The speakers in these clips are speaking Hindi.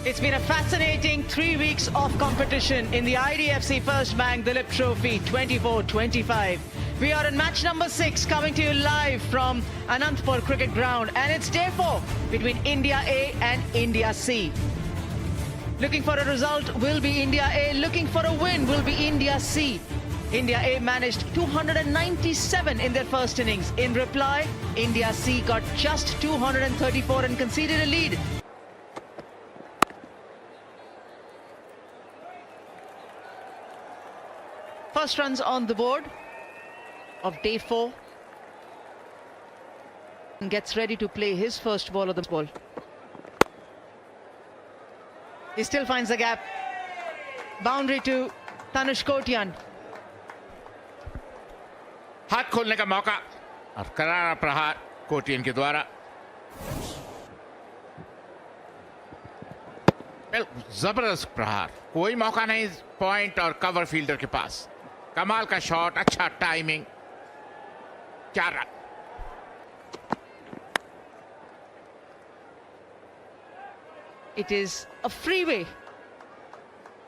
It's been a fascinating 3 weeks of competition in the IDFC First Bank Dilip Trophy 24-25. We are in match number 6 coming to you live from Anantapur Cricket Ground, and it's day 4 between India A and India C. Looking for a result will be India A, looking for a win will be India C. India A managed 297 in their first innings. In reply, India C got just 234 and conceded a lead. First runs on the board of day 4. And gets ready to play his first ball of the ball. He still finds the gap. Boundary to Tanush Kotian. हाथ खोलने का मौका और करारा प्रहार कोटियन के द्वारा। जबरदस्त प्रहार, कोई मौका नहीं पॉइंट और कवर फील्डर के पास। कमाल का शॉट, अच्छा timing, 4 run. It is a freeway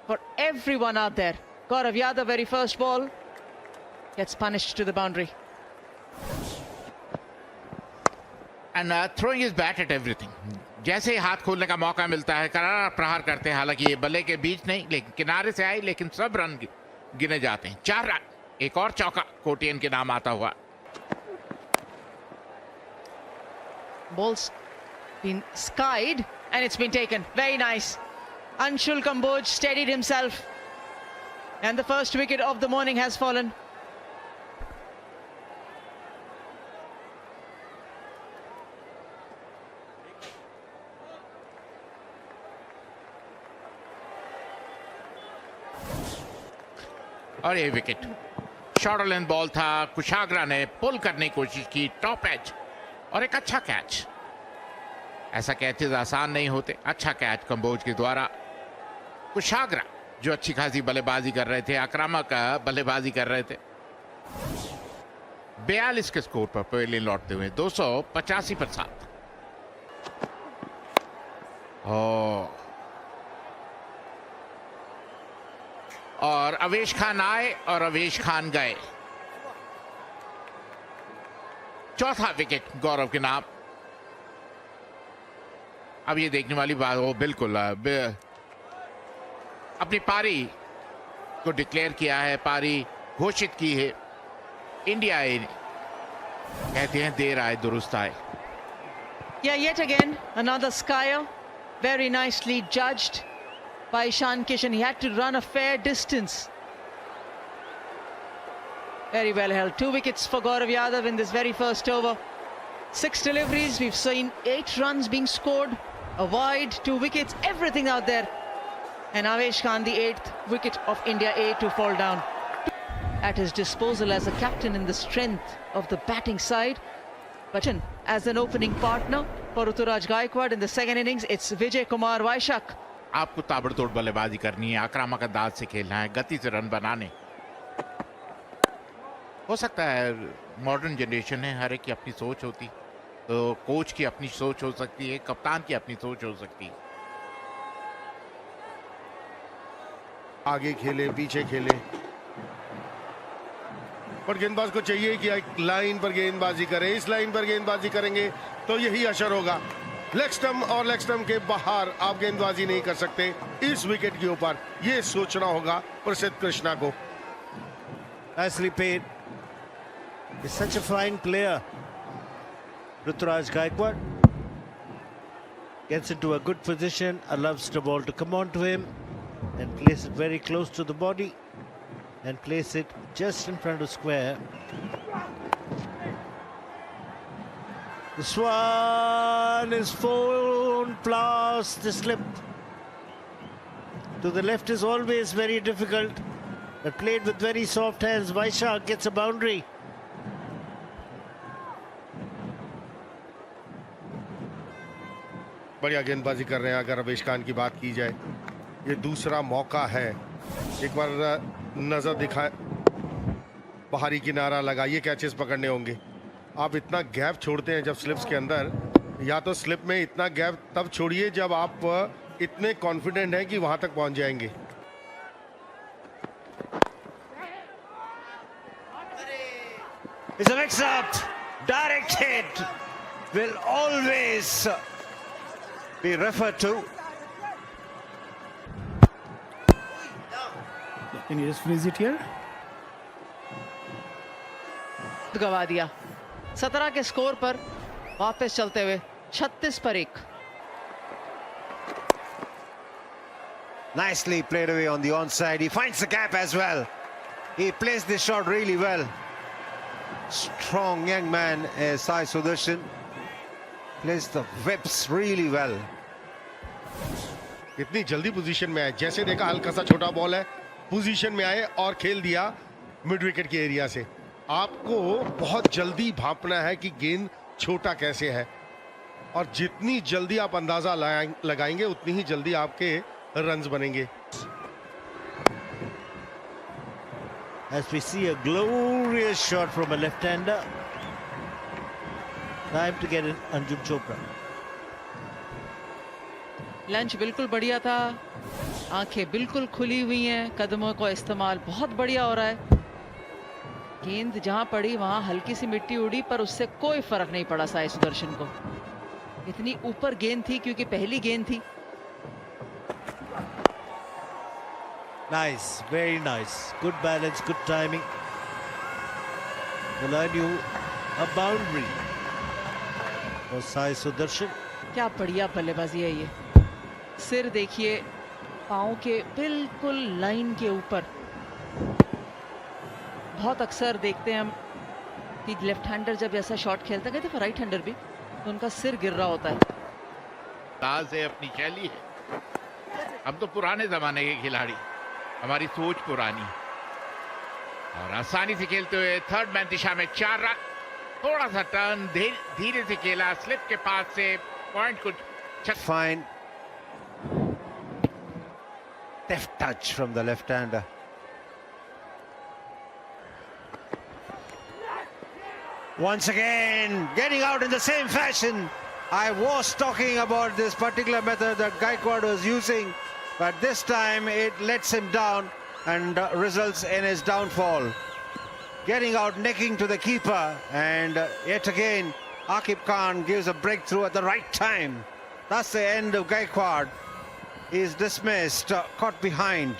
for everyone out there. Gaurav Yadav, very first ball, gets punished to the boundary. And throwing his bat at everything. जैसे ही हाथ खोलने का मौका मिलता है करारा प्रहार करते हैं। हालांकि ये बल्ले के बीच नहीं, लेकिन किनारे से आई, लेकिन सब रन गिने जाते हैं। 4 रन, एक और चौका कोटियन के नाम आता हुआ। Ball's been skied and it's been taken. Very nice. Anshul Kamboj steadied himself, and the first wicket of the morning has fallen. और ये विकेट शॉर्ट लेंथ बॉल था। कुशाग्रा ने पुल करने की कोशिश की, टॉप एज, और एक अच्छा कैच। ऐसा कैचेस आसान नहीं होते। अच्छा कैच कंबोज के द्वारा। कुशाग्रा जो अच्छी खासी बल्लेबाजी कर रहे थे, आक्रामक बल्लेबाजी कर रहे थे। 42 के स्कोर पर पहले लौटते हुए 285 पर 7। और अवेश खान आए और अवेश खान गए। चौथा विकेट गौरव के नाम। अब ये देखने वाली बात हो, बिल्कुल अपनी पारी को डिक्लेयर किया है, पारी घोषित की है। इंडिया ए कहते हैं देर आए दुरुस्त आए। Yeah, yet again another skyer, very nicely judged by Ishan Kishan. He had to run a fair distance. Very well held. 2 wickets for Gaurav Yadav in this very first over. 6 deliveries. We've seen 8 runs being scored. A wide, 2 wickets, everything out there. And Avesh Khan, the 8th wicket of India A to fall down. At his disposal as a captain in the strength of the batting side. But as an opening partner for Ruturaj Gaikwad in the second innings, it's Vijay Kumar Vaishak. आपको ताबड़तोड़ बल्लेबाजी करनी है, आक्रामक अंदाज से खेलना है, गति से रन बनाने। हो सकता है मॉडर्न जनरेशन है, हर एक की अपनी सोच होती, तो कोच की अपनी सोच हो सकती है, कप्तान की अपनी सोच हो सकती है। आगे खेले, पीछे खेले, पर गेंदबाज को चाहिए कि एक लाइन पर गेंदबाजी करे। इस लाइन पर गेंदबाजी करेंगे तो यही असर होगा। लेग स्टंप और लेग स्टंप के बाहर आप गेंदबाजी नहीं कर सकते। इस विकेट के ऊपर ये सोचना होगा प्रसिद्ध कृष्णा को। Nicely paid. He's such a fine player. Ruturaj Gaikwad gets into a good position, allows the ball to come on to him and place it very close to the body and place it just in front of square. The Swan is flown past the slip. To the left is always very difficult, but played with very soft hands. Vaishak gets a boundary. बढ़िया गेंदबाजी कर रहे हैं। अगर अवेश खान की बात की जाए, ये दूसरा मौका है। एक बार नजर दिखाए, बाहरी किनारा लगाइए, कैचेस पकड़ने होंगे। आप इतना गैप छोड़ते हैं जब स्लिप्स के अंदर, या तो स्लिप में इतना गैप तब छोड़िए जब आप इतने कॉन्फिडेंट हैं कि वहां तक पहुंच जाएंगे। It's a mix-up. Direct hit will always be referred to. Can you just freeze it here? गवा दिया। 17 के स्कोर पर वापस चलते हुए 36 पर 1। Nicely played away on the onside. He finds the gap as well. He plays this shot really well. Strong young man, Sai Sudarshan. Plays the whips really well. इतनी जल्दी पोजीशन में आए, जैसे देखा हल्का सा छोटा बॉल है, पोजीशन में आए और खेल दिया मिड विकेट के एरिया से। आपको बहुत जल्दी भांपना है कि गेंद छोटा कैसे है, और जितनी जल्दी आप अंदाजा लगाएंगे उतनी ही जल्दी आपके रन्स बनेंगे। As we see a glorious shot from a left-hander. Time to get in Anjum Chopra. Lunch बिल्कुल बढ़िया था, आंखें बिल्कुल खुली हुई हैं, कदमों का इस्तेमाल बहुत बढ़िया हो रहा है। गेंद जहां पड़ी वहां हल्की सी मिट्टी उड़ी, पर उससे कोई फर्क नहीं पड़ा साई सुदर्शन को। इतनी ऊपर गेंद थी क्योंकि पहली गेंद थी। Nice, very nice. Good balance, good timing. Will earn you a boundary for Sai Sudarshan. क्या बढ़िया बल्लेबाजी है ये। सिर देखिए, पाँव के बिल्कुल लाइन के ऊपर। बहुत अक्सर देखते हैं हम कि लेफ्ट हैंडर जब ऐसा शॉट खेलता है, कहते राइट हैंडर भी, तो उनका सिर गिर रहा होता है। अंदाज है, अपनी शैली है। हम तो पुराने जमाने के खिलाड़ी, हमारी सोच पुरानी, और आसानी से खेलते हुए थर्ड मैन दिशा में 4 रन। थोड़ा सा टर्न धीरे से खेला, स्लिप के पास से पॉइंट कुछ Fine. Deft touch from the left-hander. Once again, getting out in the same fashion. I was talking about this particular method that Gaikwad was using, but this time it lets him down and results in his downfall. Getting out, necking to the keeper, and yet again, Akib Khan gives a breakthrough at the right time. That's the end of Gaikwad. He is dismissed, caught behind.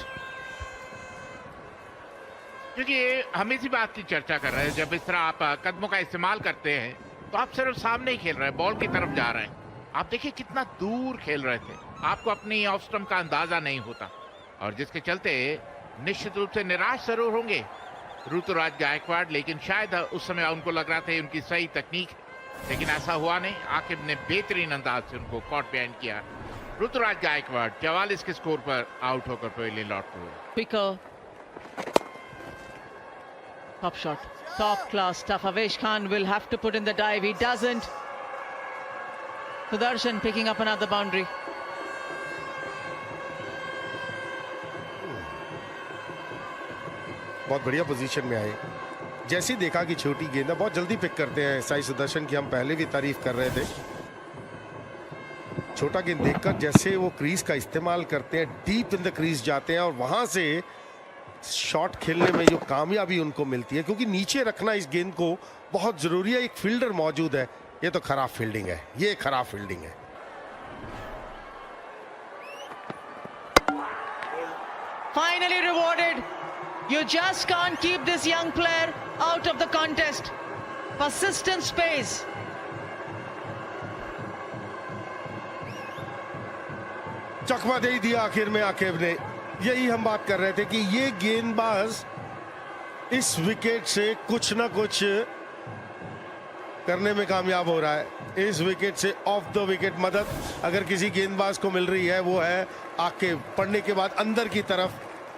क्योंकि हम इसी बात की चर्चा कर रहे हैं, जब इस तरह आप कदमों का इस्तेमाल करते हैं तो आप सिर्फ सामने ही खेल रहे हैं, बॉल की तरफ जा रहे हैं। आप देखिए कितना दूर खेल रहे थे, आपको अपनी ऑफ स्टंप का अंदाजा नहीं होता, और जिसके चलते निश्चित रूप से निराश जरूर होंगे ऋतुराज गायकवाड़। लेकिन शायद उस समय उनको लग रहा था उनकी सही तकनीक, लेकिन ऐसा हुआ नहीं। आकिब ने बेहतरीन अंदाज से उनको कॉट बैन किया। ऋतुराज गायकवाड़ 44 के स्कोर पर आउट होकर पहले लौटते हुए। Quicker. Top shot, top class stuff. Avesh Khan will have to put in the dive. He doesn't. Sudarshan picking up another boundary. बहुत बढ़िया पोजीशन में आए। जैसे ही देखा कि छोटी गेंद बहुत जल्दी पिक करते हैं साई सुदर्शन की, हम पहले भी तारीफ कर रहे थे। छोटा गेंद देखकर जैसे वो क्रीज का इस्तेमाल करते हैं, डीप इन द क्रीज जाते हैं, और वहां से शॉट खेलने में जो कामयाबी उनको मिलती है, क्योंकि नीचे रखना इस गेंद को बहुत जरूरी है। एक फील्डर मौजूद है, ये तो खराब फील्डिंग है, ये खराब फील्डिंग है। Finally rewarded. You just can't keep this young player out of the contest. Persistence pays. चकमा दे ही दिया आखिर में आकिब ने। यही हम बात कर रहे थे कि ये गेंदबाज इस विकेट से कुछ ना कुछ करने में कामयाब हो रहा है। इस विकेट से ऑफ द विकेट मदद अगर किसी गेंदबाज को मिल रही है वो है आकिब। पढ़ने के बाद अंदर की तरफ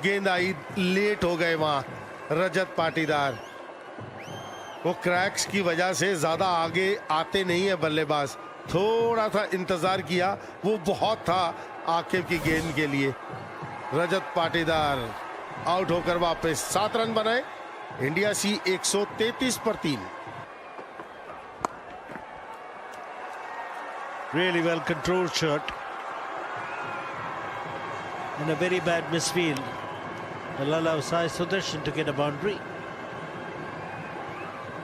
गेंद आई, लेट हो गए वहां रजत पाटीदार। वो क्रैक्स की वजह से ज्यादा आगे आते नहीं है बल्लेबाज, थोड़ा सा इंतजार किया, वो बहुत था आकिब की गेंद के लिए। रजत पाटीदार आउट होकर वापस 7 रन बनाए। इंडिया सी 133 पर 3। Really well controlled shot. and a very bad misfield will allow Sai Sudarshan to get a boundary.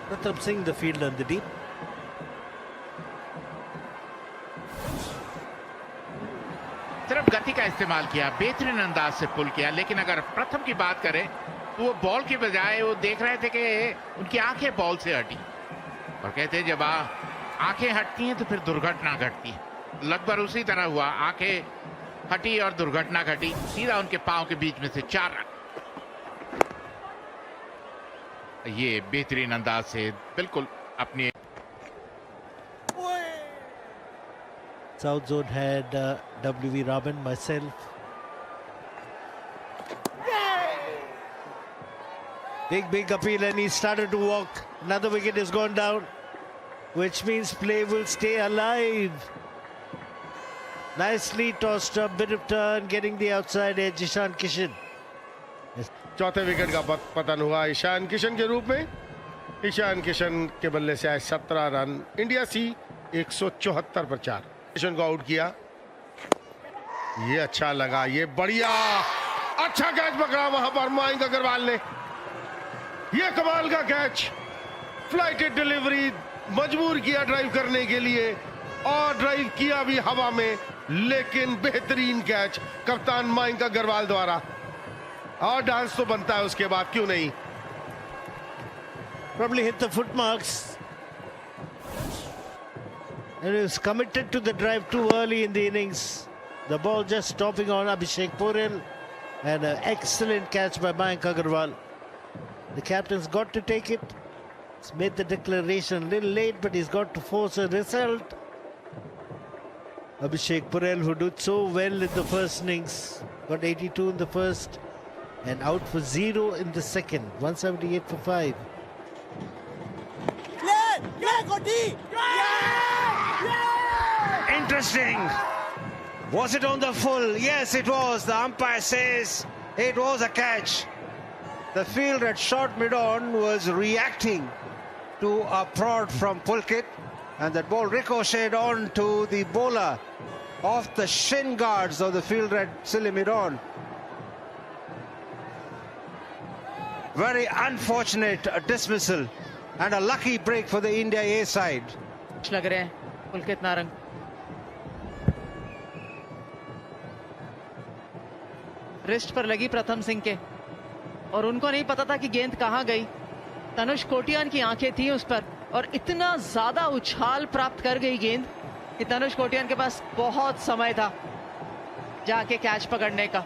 Pratham Singh, the fielder on the deep. सिर्फ गति का इस्तेमाल किया, बेहतरीन अंदाज से पुल किया, लेकिन अगर प्रथम की बात करें तो वो बॉल की बजाय वो देख रहे थे कि उनकी आंखें बॉल से हटी, और कहते हैं जब आंखें हटती हैं तो फिर दुर्घटना घटती है। लगभग उसी तरह हुआ, आंखें हटी और दुर्घटना घटी, सीधा उनके पांव के बीच में से 4 रन। ये बेहतरीन अंदाज से बिल्कुल अपनी South zone had W.V. Raman, myself. Big appeal, and he started to walk. Another wicket has gone down, which means play will stay alive. Nicely tossed up, bit of turn, getting the outside edge. Ishan Kishan. चौथे विकेट का पतन हुआ ईशान किशन के रूप में। ईशान किशन के बल्ले से आए 17 रन। इंडिया सी 174 पर 4। किशन को आउट किया। ये अच्छा लगा, ये बढ़िया, अच्छा कैच पकड़ा वहां पर मयंक अग्रवाल ने। ये कमाल का कैच, फ्लाइटेड डिलीवरी, मजबूर किया ड्राइव करने के लिए, और ड्राइव किया भी हवा में, लेकिन बेहतरीन कैच कप्तान मयंक अग्रवाल द्वारा। और डांस तो बनता है उसके बाद, क्यों नहीं। Probably hit the foot marks. And he was committed to the drive too early in the innings. The ball just stopping on Abhishek Porel, and an excellent catch by Mayank Agarwal. The captain's got to take it. He's made the declaration a little late, but he's got to force a result. Abhishek Porel, who did so well in the first innings, got 82 in the first and out for 0 in the second. 178 for 5. Interesting. Was it on the full? Yes, it was. The umpire says it was a catch. The field at short mid-on was reacting to a prod from Pulkit, and that ball ricocheted on to the bowler off the shin guards of the field at silly mid-on. Very unfortunate dismissal and a lucky break for the India A side. लग रहे हैं पुलकित नारंग। रिस्ट पर लगी प्रथम सिंह के, और उनको नहीं पता था कि गेंद कहां गई। तनुष कोटियान की आंखें थी उस पर, और इतना ज्यादा उछाल प्राप्त कर गई गेंद कि तनुष कोटियान के पास बहुत समय था जाके कैच पकड़ने का।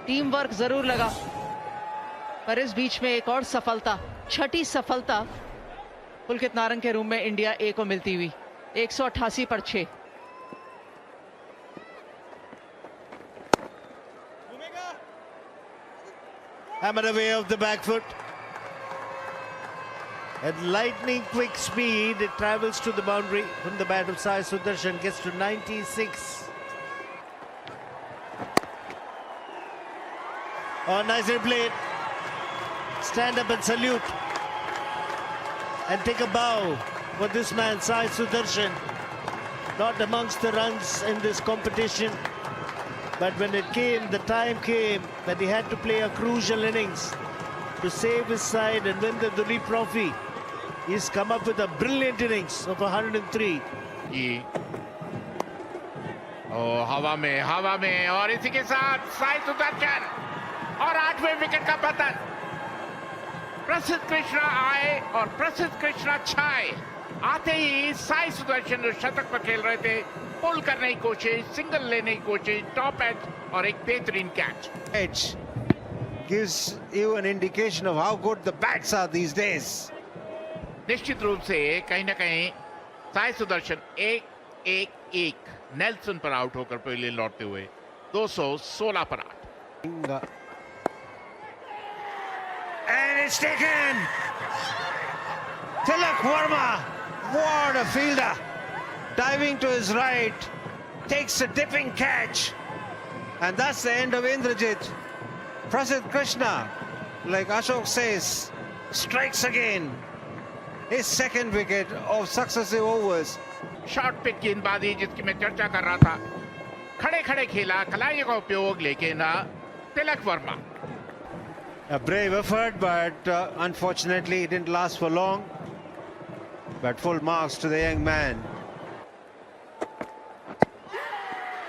टीम वर्क जरूर लगा, पर इस बीच में एक और सफलता, छठी सफलता पुलकित नारंग के रूम में इंडिया ए को मिलती हुई। 188 पर 6। Hammered away off the back foot. At lightning quick speed, it travels to the boundary from the bat of Sai Sudarshan, gets to 96. Oh, nicely played. Stand up and salute. And take a bow for this man, Sai Sudarshan. Not amongst the runs in this competition. But when it came, the time came that he had to play a crucial innings to save his side and win the Duleep Trophy. He's come up with a brilliant innings of 103. हवा में और इसी के साथ साई सुदर्शन और 8वें विकेट का पतन। प्रसिद्ध कृष्णा आए और प्रसिद्ध कृष्णा छाए। आते ही साई सुदर्शन जो शतक पर खेल रहे थे, पुल करने की कोशिश, सिंगल लेने की कोशिश, टॉप एज और एक बेहतरीन catch. Edge gives you an indication of how good the bats are these days. निश्चित रूप से कहीं ना कहीं साई सुदर्शन 1-1-1 नेल्सन पर आउट होकर पहले लौटते हुए 216 पर 8। And it's taken. Tilak Verma, what a fielder. Diving to his right, takes a dipping catch. And that's the end of Indrajit. Prasidh Krishna, like Ashok says, strikes again. His second wicket of successive overs. Short pitch गेंदबाजी जिसकी मैं चर्चा कर रहा था, खड़े खड़े खेला कलाई का उपयोग, लेकिन Tilak Varma A brave effort, but unfortunately it didn't last for long. But full marks to the young man.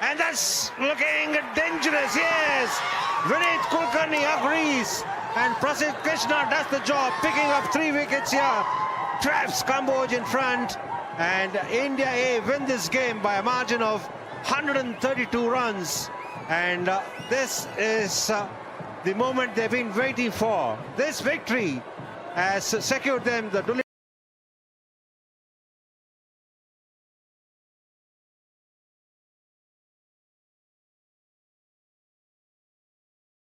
And that's looking dangerous, yes. Vineet Kulkarni agrees. And Prasidh Krishna does the job, picking up 3 wickets here. Traps Kamboj in front. And India A win this game by a margin of 132 runs. And this is the moment they've been waiting for. This victory has secured them the